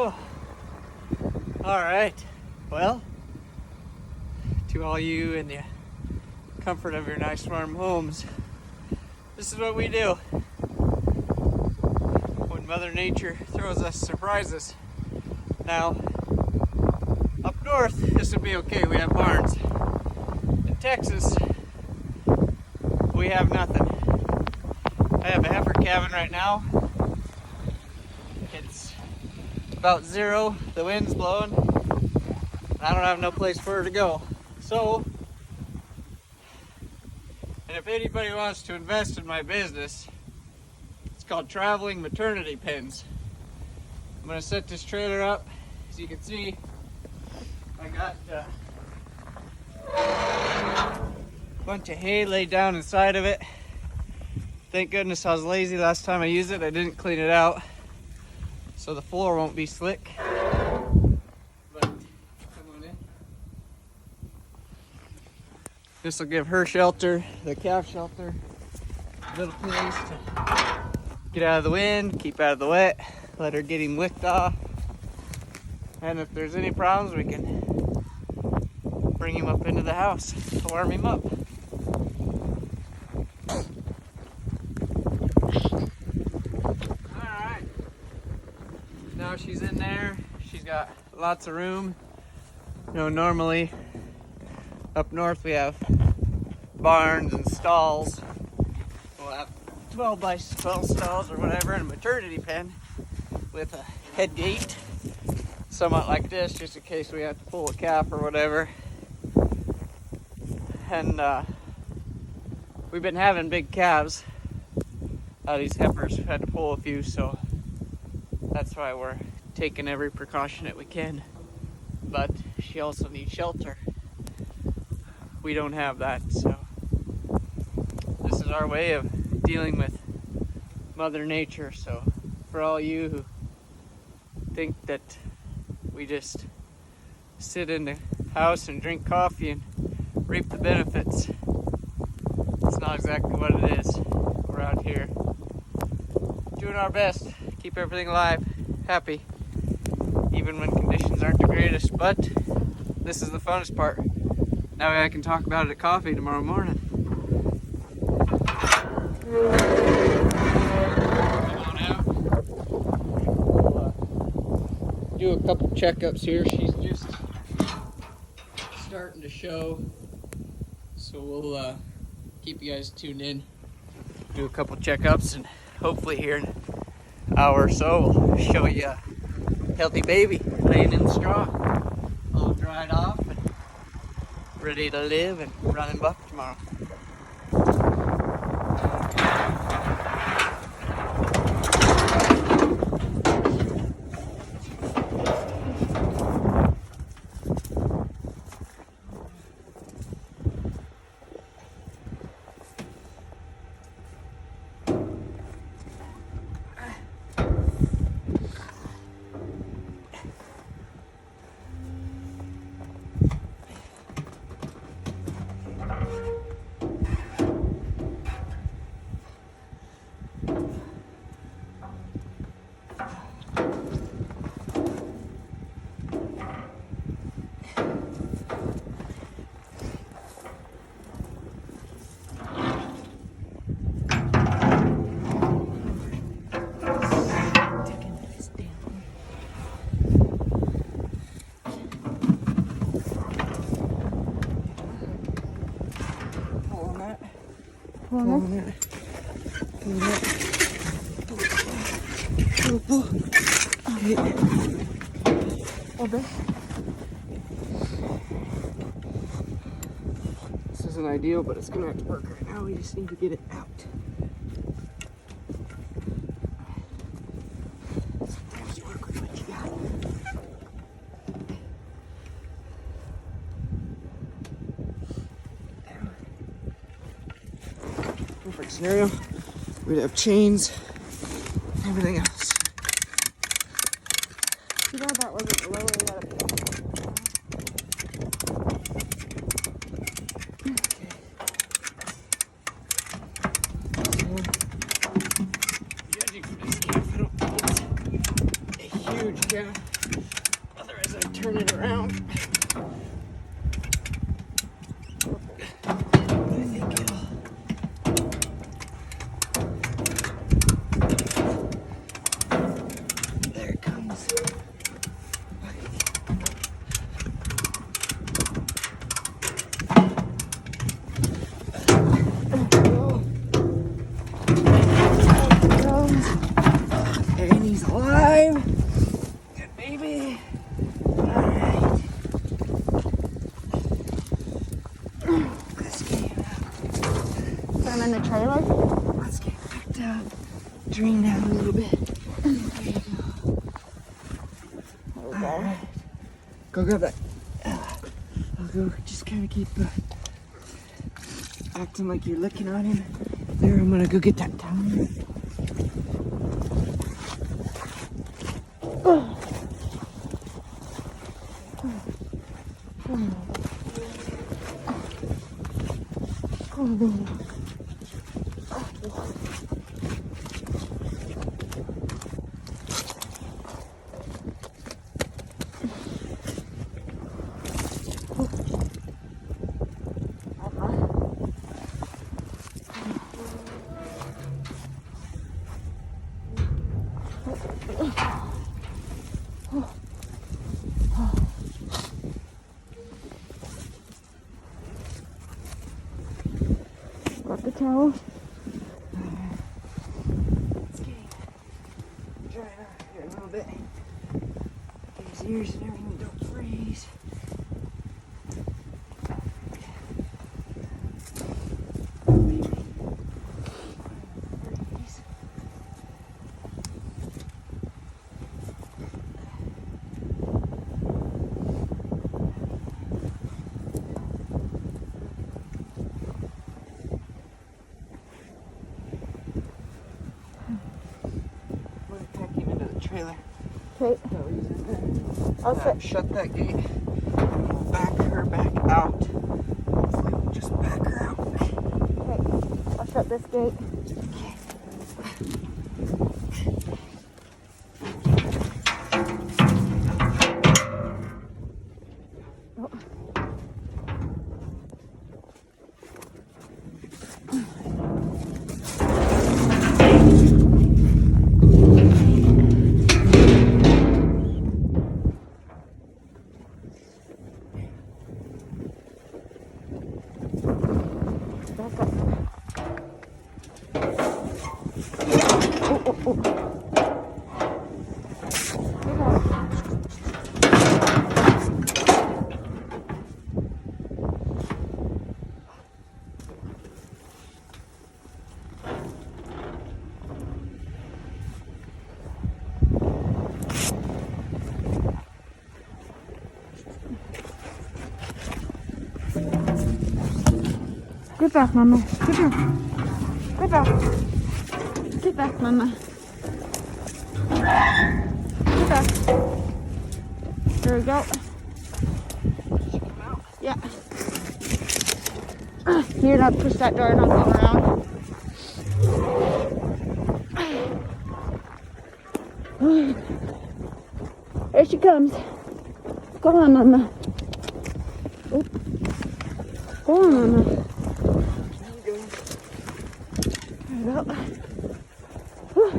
Oh. All right. Well, to all you in the comfort of your nice warm homes, this is what we do when Mother Nature throws us surprises. Now, up north, this would be okay. We have barns. In Texas, we have nothing. I have a heifer cabin right now. It's about 0. The wind's blowing. I don't have no place for her to go. So, and if anybody wants to invest in my business, it's called Traveling Maternity Pens. I'm gonna set this trailer up. As you can see, I got a bunch of hay laid down inside of it. Thank goodness I was lazy last time I used it. I didn't clean it out, so the floor won't be slick. But come on in. This will give her shelter, the calf shelter, a little place to get out of the wind, keep out of the wet, let her get him licked off. And if there's any problems, we can bring him up into the house to warm him up. Alright, now she's in there. She's got lots of room. You know, normally up north we have barns and stalls. We'll have 12 by 12 stalls or whatever, and a maternity pen with a head gate, somewhat like this, just in case we have to pull a calf or whatever. And we've been having big calves out of these heifers. We've had to pull a few, so that's why we're taking every precaution that we can. But she also needs shelter. We don't have that, so this is our way of dealing with Mother Nature. So for all you who think that we just sit in the house and drink coffee and reap the benefits, it's not exactly what it is. We're out here doing our best, keep everything alive, happy, even when conditions aren't the greatest. But this is the funnest part. That way I can talk about it at coffee tomorrow morning. Do a couple checkups here. She's just starting to show, so we'll keep you guys tuned in. Do a couple checkups, and hopefully here in an hour or so we'll show you a healthy baby laying in the straw, all dried off and ready to live and running buck tomorrow. This isn't ideal, but it's gonna have to work right now. We just need to get it out. Sometimes you work with what you got. Perfect scenario. We'd have chains, everything else. Too bad that wasn't lower yet. Judging from this calf, I don't think it's a huge calf. turn it around. I think it'll. There it comes. And he's alive. Good baby. Alright. Let's get him out. Put him in the trailer. Let's get him picked up. Drained out a little bit. There you go. There we go. Alright. Go grab that. I'll go just kind of keep acting like you're looking on him. There, I'm gonna go get that towel. Oh, baby. Got the towel. Let's get him dry out here a little bit. Get his ears and everything don't freeze. I'm gonna pack him into the trailer. Okay. that we're using there. I'll sit. Shut that gate. And we'll back her back out. Hopefully we'll just back her out. Okay. I'll shut this gate. Oh. Back up. Oh, oh, oh. Get back, Mama. Get back. Get back. Get back, Mama. Get back. There we go. Yeah. You're not push that door and I'll come around. There she comes. Go on, Mama. Oop. Go on, Mama. There we go. Whew.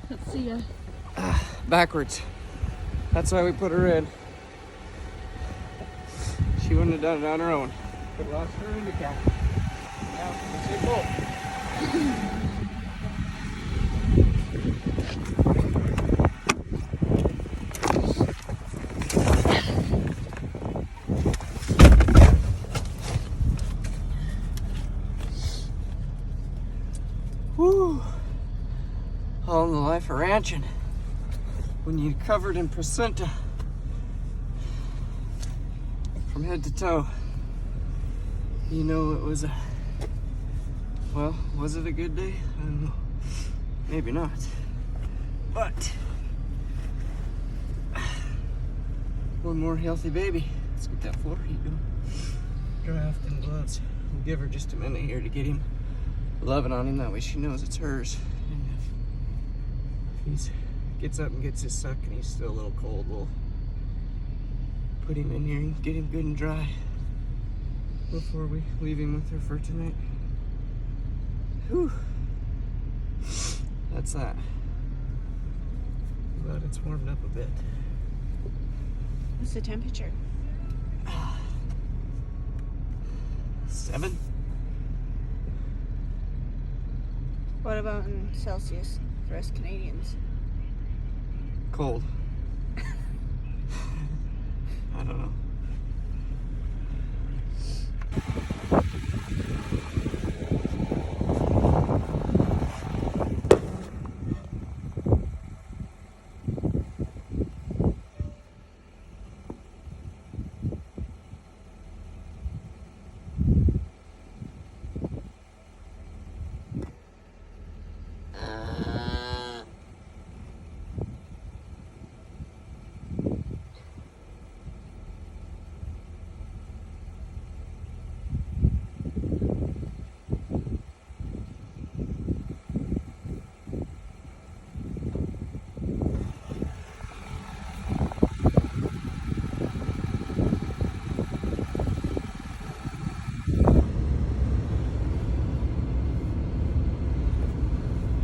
Let's see ya. Backwards. That's why we put her in. She wouldn't have done it on her own. Could have lost her handicap. Now, let's go. Whew. All in the life of ranching. When you're covered in placenta from head to toe, you know it was well, was it a good day? I don't know. Maybe not. But one more healthy baby. Let's get that floor heat going. Draft and gloves. We'll give her just a minute here to get him loving on him. That way she knows it's hers. And if he gets up and gets his suck and he's still a little cold, we'll put him in here and get him good and dry before we leave him with her for tonight. Whew. That's that. Glad it's warmed up a bit. What's the temperature? 7. What about in Celsius for us Canadians? Cold. I don't know.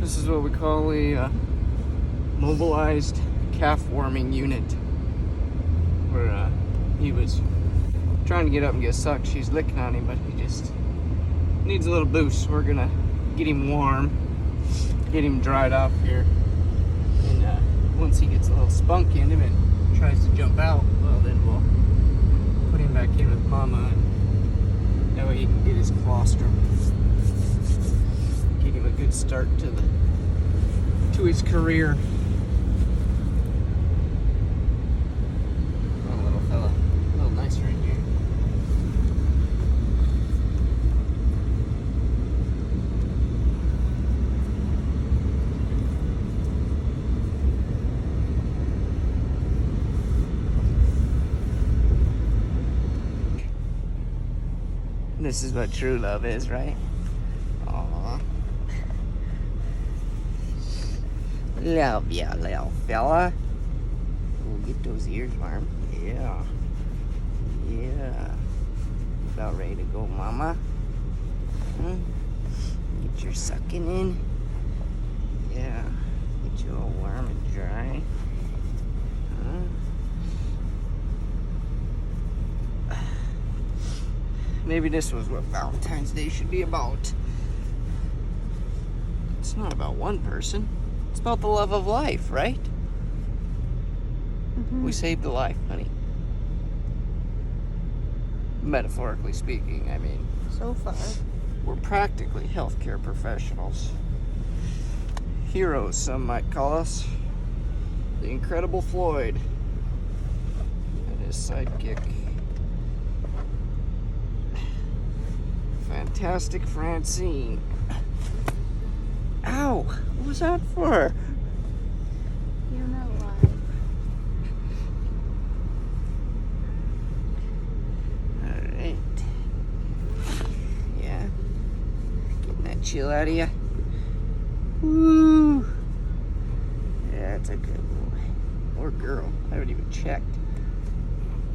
This is what we call a mobilized calf warming unit, where he was trying to get up and get sucked. She's licking on him, but he just needs a little boost. We're gonna get him warm, get him dried off here, and once he gets a little spunk in him and tries to jump out, well, then we'll put him back in with mama, and that way he can get his colostrum. Get him a good start to his career. Oh, little fella, a little nicer in here. This is what true love is, right? Aww. Love ya, little fella. Ooh, get those ears warm. Yeah. Yeah. About ready to go, mama? Huh? Get your sucking in. Yeah. Get you all warm and dry. Huh? Maybe this was what Valentine's Day should be about. It's not about one person. It's about the love of life, right? Mm-hmm. We saved a life, honey. Metaphorically speaking, I mean. So far. We're practically healthcare professionals. Heroes, some might call us. The Incredible Floyd and his sidekick. Fantastic Francine. Ow! What was that for? You're not alive. Alright. Yeah. Getting that chill out of you. Woo! Yeah, that's a good boy. Or girl. I haven't even checked.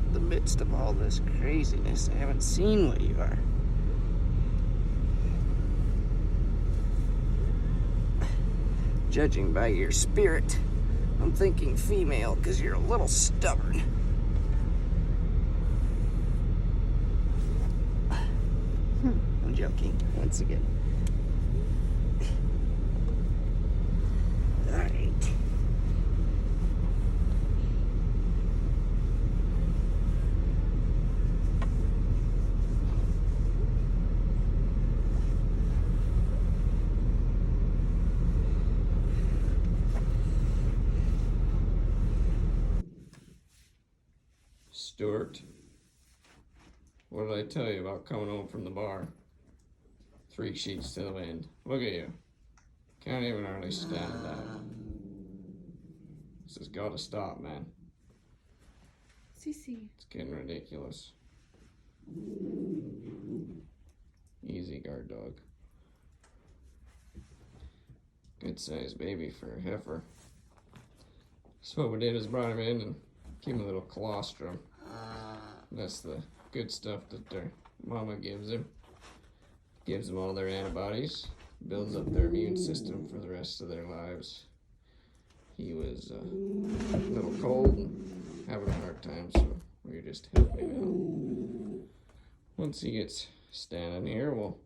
In the midst of all this craziness, I haven't seen what you are. Judging by your spirit, I'm thinking female because you're a little stubborn. joking once again. All right. Stuart, what did I tell you about coming home from the bar? 3 sheets to the wind. Look at you. Can't even hardly stand that. This has got to stop, man. Cece. It's getting ridiculous. Easy, guard dog. Good sized baby for a heifer. So what we did is brought him in and gave him a little colostrum. That's the good stuff that their mama gives him. Gives them all their antibodies. Builds up their immune system for the rest of their lives. He was a little cold and having a hard time, so we were just helping him out. Once he gets standing here, we'll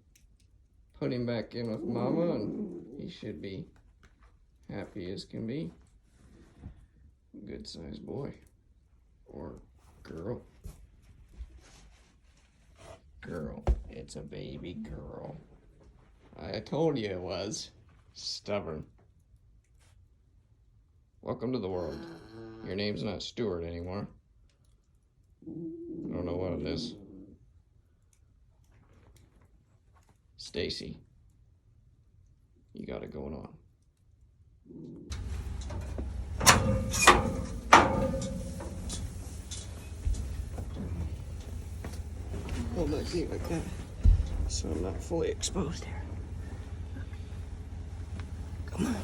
put him back in with mama and he should be happy as can be. Good sized boy. Or girl. Girl. It's a baby girl. I told you it was. Stubborn. Welcome to the world. Your name's not Stuart anymore. I don't know what it is. Stacy. You got it going on. Hold my feet like that so I'm not fully exposed here. Come on.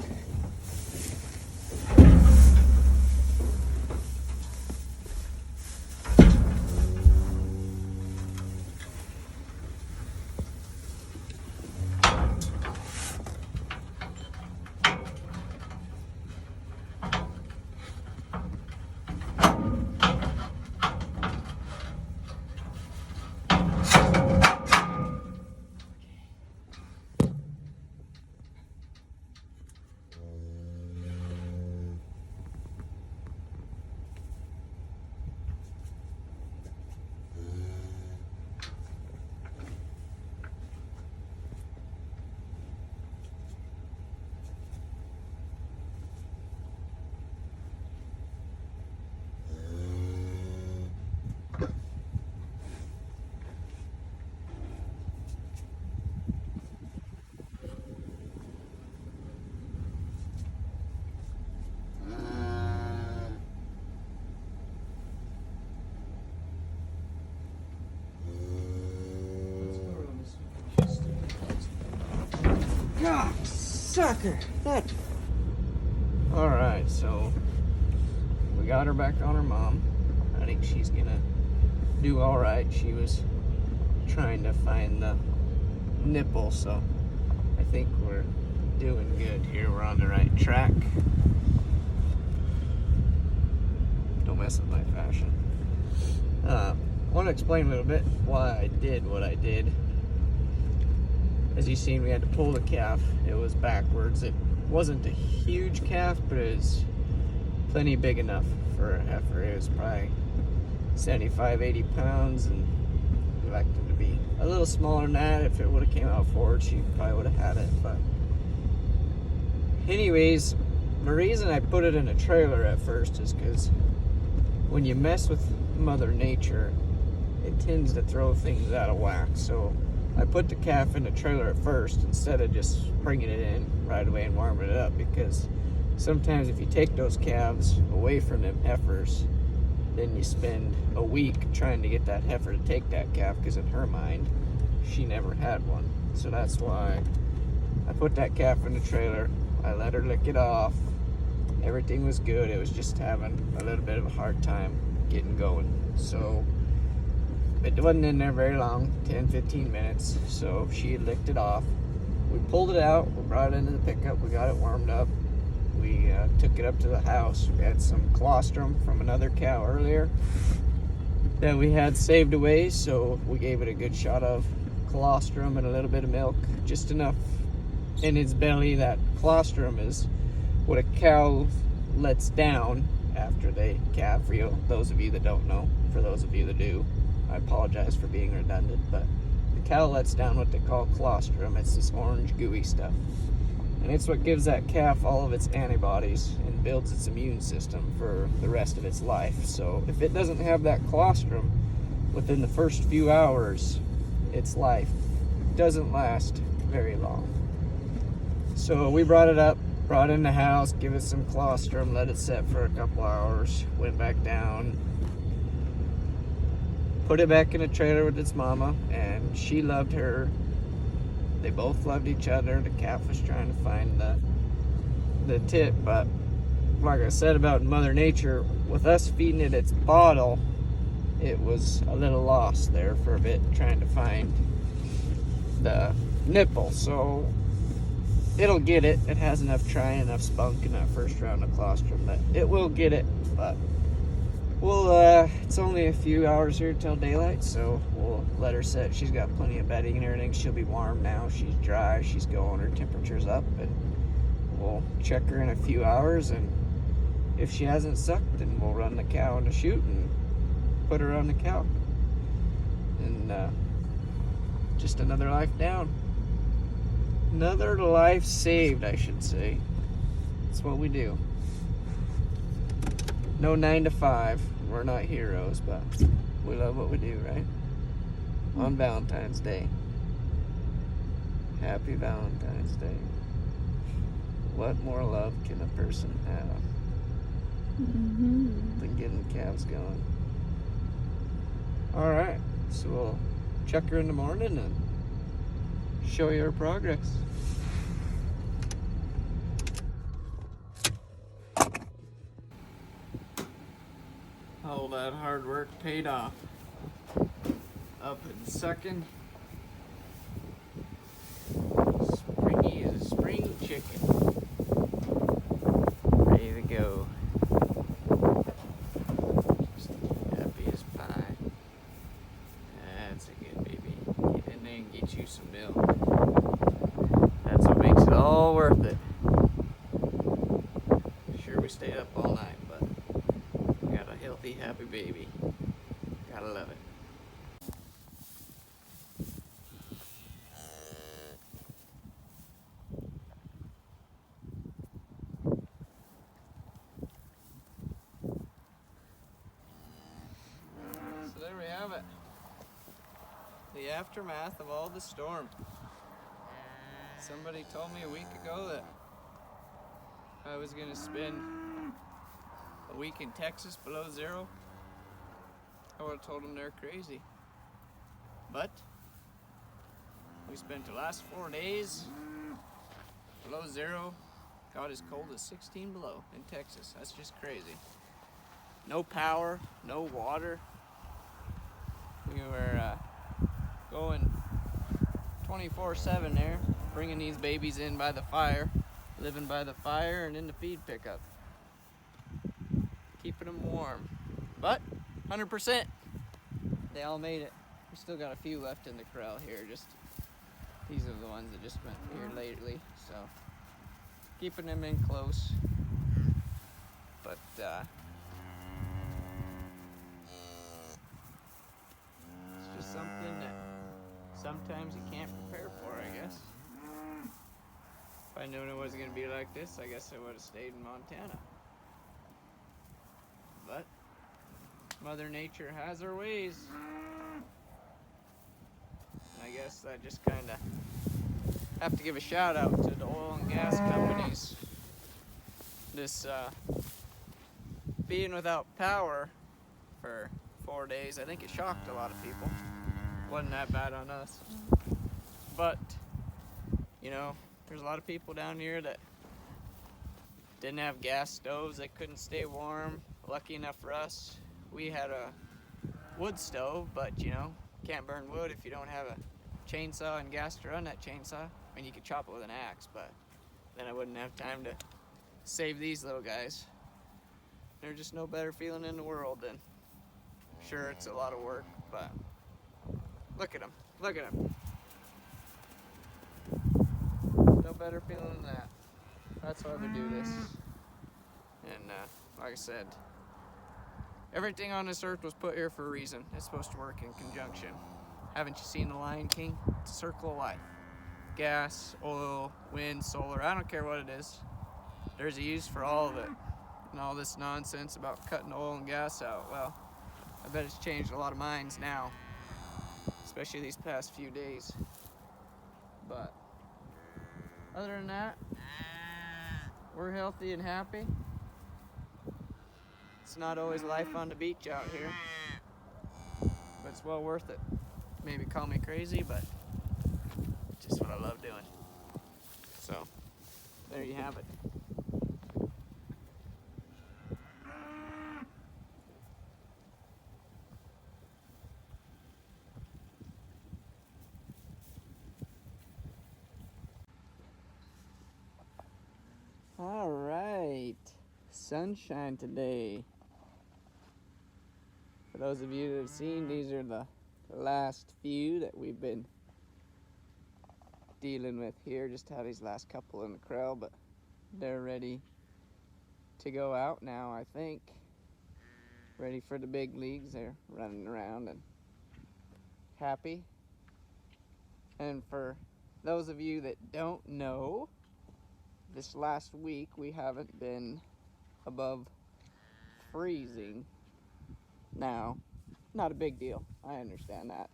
God, sucker. That. All right, so we got her back on her mom. I think she's gonna do all right. She was trying to find the nipple, so I think we're doing good here. We're on the right track. Don't mess with my fashion. I want to explain a little bit why I did what I did. As you've seen, we had to pull the calf. It was backwards. It wasn't a huge calf, but it was plenty big enough for a heifer. It was probably 75, 80 pounds, and we liked it to be a little smaller than that. If it would have came out forward, she probably would have had it. But anyways, the reason I put it in a trailer at first is because when you mess with Mother Nature, it tends to throw things out of whack. So I put the calf in the trailer at first instead of just bringing it in right away and warming it up, because sometimes if you take those calves away from them heifers, then you spend a week trying to get that heifer to take that calf, because in her mind, she never had one. So that's why I put that calf in the trailer. I let her lick it off. Everything was good. It was just having a little bit of a hard time getting going. So it wasn't in there very long, 10, 15 minutes. So she had licked it off. We pulled it out, we brought it into the pickup, we got it warmed up. We took it up to the house. We had some colostrum from another cow earlier that we had saved away, so we gave it a good shot of colostrum and a little bit of milk, just enough in its belly. That colostrum is what a cow lets down after they calve. For you, those of you that don't know, for those of you that do, I apologize for being redundant, but the cow lets down what they call colostrum. It's this orange gooey stuff, and it's what gives that calf all of its antibodies and builds its immune system for the rest of its life. So if it doesn't have that colostrum within the first few hours, its life doesn't last very long. So we brought it up, brought it in the house, give it some colostrum, let it set for a couple hours, went back down, put it back in a trailer with its mama, and she loved her. They both loved each other. The calf was trying to find the tit, but like I said about Mother Nature, with us feeding it its bottle, it was a little lost there for a bit, trying to find the nipple. So it'll get it. It has enough trying, enough spunk in that first round of colostrum that it will get it. But we'll, it's only a few hours here till daylight, so we'll let her sit. She's got plenty of bedding and everything. She'll be warm now. She's dry. She's going. Her temperature's up, and we'll check her in a few hours. And if she hasn't sucked, then we'll run the cow in the chute and put her on the cow. And just another life down. Another life saved, I should say. That's what we do. No 9 to 5. We're not heroes, but we love what we do, right? On Valentine's Day. Happy Valentine's Day. What more love can a person have than getting the calves going? Alright, so we'll check her in the morning and show you her progress. All that hard work paid off. Up and sucking. Springy as a spring chicken. Ready to go. Just happy as pie. That's a good baby. Get in there and get you some milk. That's what makes it all worth it. Sure, we stayed up all night, but we got a healthy, happy baby. Gotta love it. So there we have it. The aftermath of all the storm. Somebody told me a week ago that I was gonna spend a week in Texas below zero. I would have told them they're crazy. But we spent the last 4 days below zero. Got as cold as 16 below in Texas. That's just crazy. No power, no water. We were going 24/7 there, bringing these babies in by the fire, living by the fire and in the feed pickup. Keeping them warm. But 100%, they all made it. We still got a few left in the corral here. Just these are the ones that just went here lately. So keeping them in close. But it's just something that sometimes you can't prepare for, I guess. If I known it wasn't going to be like this, I guess I would have stayed in Montana. But Mother Nature has her ways. And I guess I just kind of have to give a shout out to the oil and gas companies. This being without power for 4 days, I think it shocked a lot of people. Wasn't that bad on us. But, you know, there's a lot of people down here that didn't have gas stoves, they couldn't stay warm. Lucky enough for us, we had a wood stove, but you know, can't burn wood if you don't have a chainsaw and gas to run that chainsaw. I mean, you could chop it with an axe, but then I wouldn't have time to save these little guys. There's just no better feeling in the world than, sure, it's a lot of work, but look at them, look at them. No better feeling than that. That's why we do this. And like I said, everything on this earth was put here for a reason. It's supposed to work in conjunction. Haven't you seen The Lion King? It's a circle of life. Gas, oil, wind, solar, I don't care what it is. There's a use for all of it. And all this nonsense about cutting oil and gas out, well, I bet it's changed a lot of minds now, especially these past few days. But other than that, we're healthy and happy. It's not always life on the beach out here, but it's well worth it. Maybe call me crazy, but it's just what I love doing. So, there you have it. All right, sunshine today. For those of you that have seen, these are the last few that we've been dealing with here. Just had these last couple in the corral, but they're ready to go out now, I think. Ready for the big leagues. They're running around and happy. And for those of you that don't know, this last week we haven't been above freezing. Now, not a big deal. I understand that.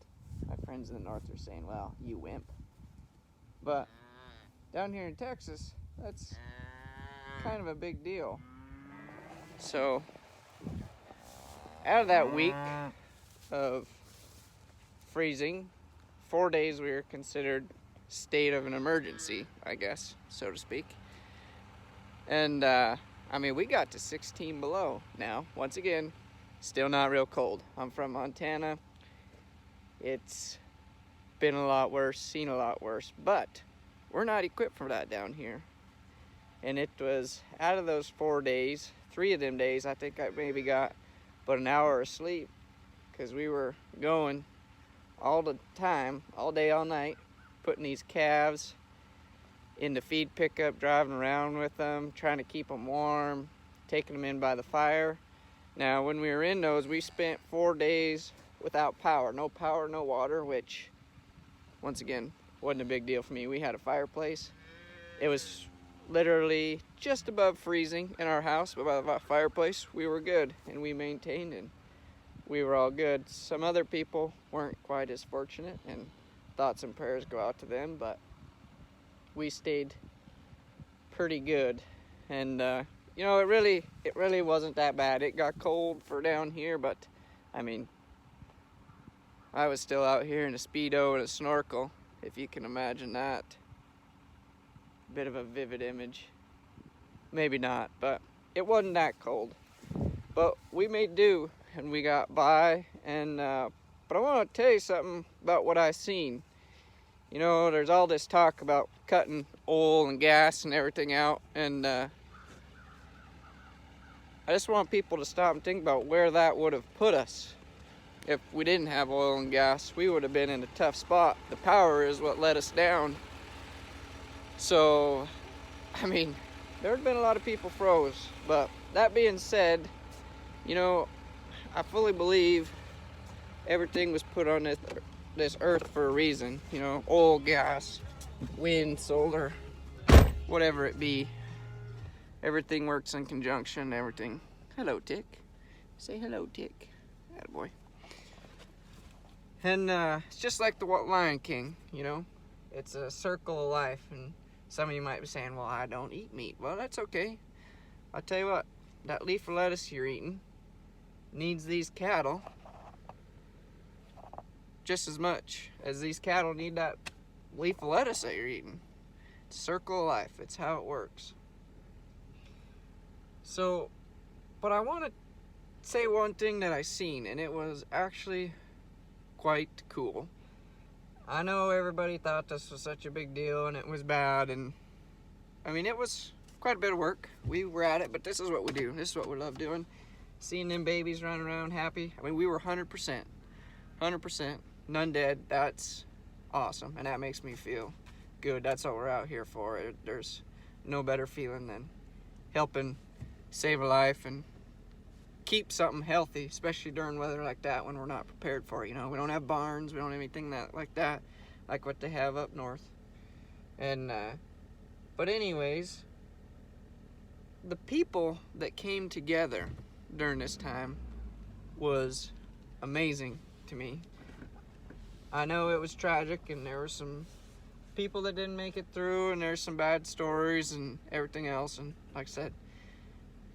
My friends in the north are saying, well, you wimp. But down here in Texas, that's kind of a big deal. So, out of that week of freezing, 4 days we were considered state of an emergency, I guess, so to speak. And, we got to 16 below now. Once again, still not real cold. I'm from Montana. It's been a lot worse, seen a lot worse, but we're not equipped for that down here. And it was out of those 4 days, 3 of them days, I think I maybe got but an hour of sleep because we were going all the time, all day, all night, putting these calves in the feed pickup, driving around with them, trying to keep them warm, taking them in by the fire. Now, when we were in those, we spent 4 days without power. No power, no water, which, once again, wasn't a big deal for me. We had a fireplace. It was literally just above freezing in our house, but by the fireplace, we were good, and we maintained, and we were all good. Some other people weren't quite as fortunate, and thoughts and prayers go out to them, but we stayed pretty good. And it really wasn't that bad. It got cold for down here, but I was still out here in a Speedo and a snorkel, if you can imagine that. Bit of a vivid image. Maybe not, but it wasn't that cold. But we made do, and we got by. And but I want to tell you something about what I seen. There's all this talk about cutting oil and gas and everything out, and I just want people to stop and think about where that would have put us. If we didn't have oil and gas, we would have been in a tough spot. The power is what let us down. So, there had been a lot of people froze. But that being said, I fully believe everything was put on this earth for a reason. Oil, gas, wind, solar, whatever it be. Everything works in conjunction, everything. Hello, Tick. Say hello, Tick. Attaboy. And it's just like the Lion King, It's a circle of life. And some of you might be saying, well, I don't eat meat. Well, that's okay. I'll tell you what, that leaf of lettuce you're eating needs these cattle just as much as these cattle need that leaf of lettuce that you're eating. It's a circle of life. It's how it works. So, but I want to say one thing that I seen, and it was actually quite cool. I know everybody thought this was such a big deal and it was bad, and it was quite a bit of work. We were at it, but this is what we do. This is what we love doing. Seeing them babies running around happy. We were 100%, none dead. That's awesome, and that makes me feel good. That's what we're out here for. There's no better feeling than helping save a life and keep something healthy, especially during weather like that when we're not prepared for it. You know, we don't have barns, we don't have anything like that, like what they have up north. And but anyways, the people that came together during this time was amazing to me. I know it was tragic, and there were some people that didn't make it through, and there's some bad stories and everything else. And like I said,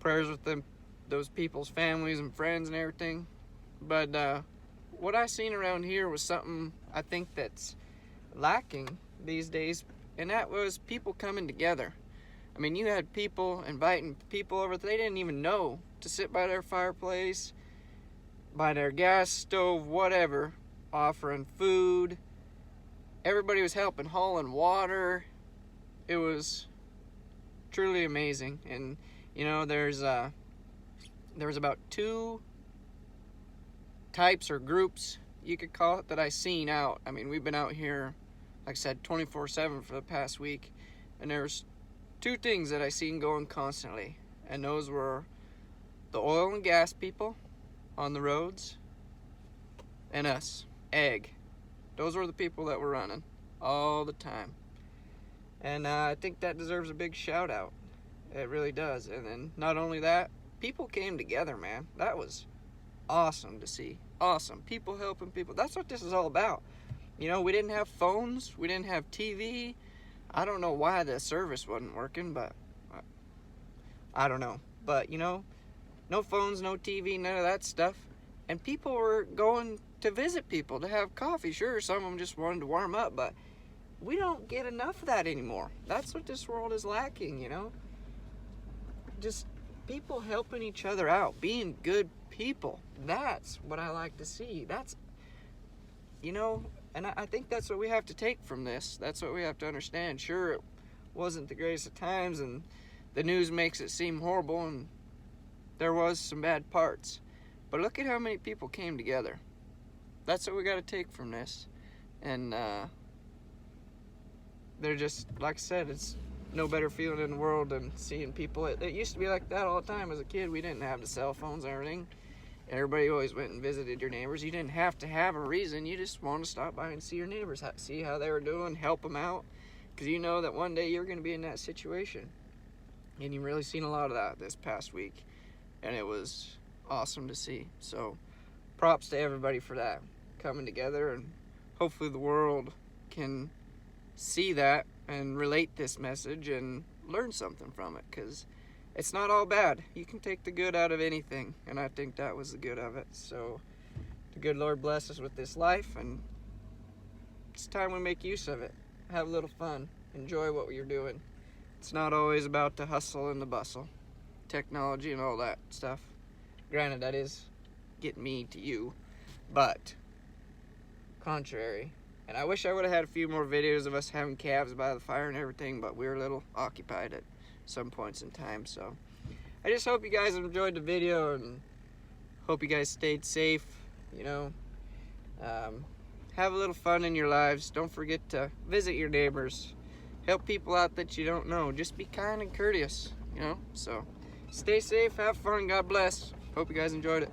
prayers with them, those people's families and friends and everything. But what I seen around here was something I think that's lacking these days, and that was people coming together. I mean, you had people inviting people over that they didn't even know to sit by their fireplace, by their gas stove, whatever, offering food. Everybody was helping, hauling water. It was truly amazing. And you know, there was about 2 types or groups, you could call it, that I seen out. I mean, we've been out here, like I said, 24/7 for the past week, and there's 2 things that I seen going constantly, and those were the oil and gas people on the roads and us, ag. Those were the people that were running all the time. And I think that deserves a big shout out. It really does. And then not only that, people came together, man. That was awesome to see. Awesome. People helping people. That's what this is all about. You know, we didn't have phones. We didn't have TV. I don't know why the service wasn't working, but I don't know. But, you know, no phones, no TV, none of that stuff. And people were going to visit people to have coffee. Sure, some of them just wanted to warm up, but we don't get enough of that anymore. That's what this world is lacking, you know? Just people helping each other out, being good people. That's what I like to see. That's, you know, and I think that's what we have to take from this. That's what we have to understand. Sure, it wasn't the greatest of times, and the news makes it seem horrible, and there was some bad parts. But look at how many people came together. That's what we got to take from this. And they're just, like I said, it's no better feeling in the world than seeing people. It used to be like that all the time. As a kid, we didn't have the cell phones and everything. Everybody always went and visited your neighbors. You didn't have to have a reason. You just wanted to stop by and see your neighbors, see how they were doing, help them out. Because you know that one day you're going to be in that situation. And you've really seen a lot of that this past week. And it was awesome to see. So props to everybody for that, coming together. And hopefully the world can see that and relate this message and learn something from it, because it's not all bad. You can take the good out of anything, and I think that was the good of it. So the good Lord bless us with this life, and it's time we make use of it. Have a little fun. Enjoy what you're doing. It's not always about the hustle and the bustle, technology and all that stuff. Granted, that is getting me to you, but contrary. And I wish I would have had a few more videos of us having calves by the fire and everything, but we were a little occupied at some points in time. So I just hope you guys enjoyed the video, and hope you guys stayed safe, you know. Have a little fun in your lives. Don't forget to visit your neighbors. Help people out that you don't know. Just be kind and courteous, you know. So stay safe, have fun, God bless. Hope you guys enjoyed it.